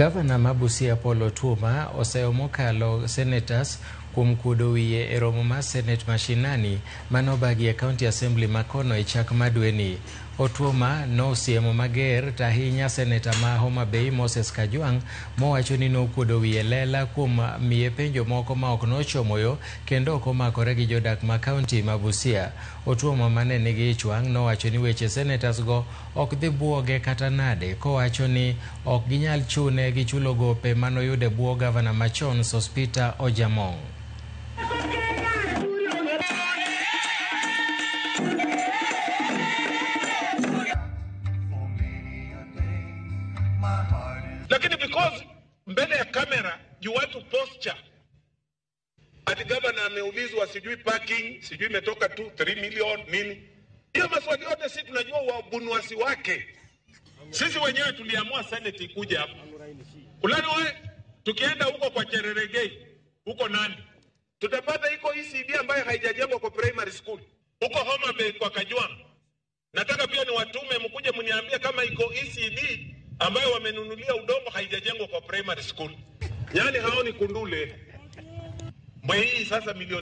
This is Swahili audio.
Gavana ma Busia Paul Otuoma oseyo mokalo senators kuom kuodo wiye e romo mar Senate mashinani manobagi e County Assembly makono e chak madweni. Otuoma nosiemo mager tahinya Senator ma Homa Bay Moses Kajwang' mowacho ni nokuodo wiye lela kuom miye penjo moko ma ok nochomoyo kendo ok omakore gi jodak ma County ma Busia. Otuoma mane nigi ichwang' nowacho ni weche senators go ok dhi buoge kata nade, kowacho ni ok ginyal chune gi chulo gope manoyude buo gavana machon Sospeter Ojamong. Lakini because mbele ya kamera you want to posture. Ati governor ameulizwa sijui parking, sijui imetoka 3 million nini. Hiyo maswali yote sisi tunajua wabunuasi wake. Sisi wenyewe tuliamua Senate ikuja hapa. Ulani wewe tukienda huko kwa Chereregei, huko Nandi, tutapata iko ECD ambayo haijajengwa kwa primary school. Huko Homa Bay kwa Kajwang'. Nataka pia ni watume mkuje mniambie kama iko ECD ambayo wamenunulia udongo haijajengwa kwa primary school. Yani hao ni kundule. Mwe hii sasa milioni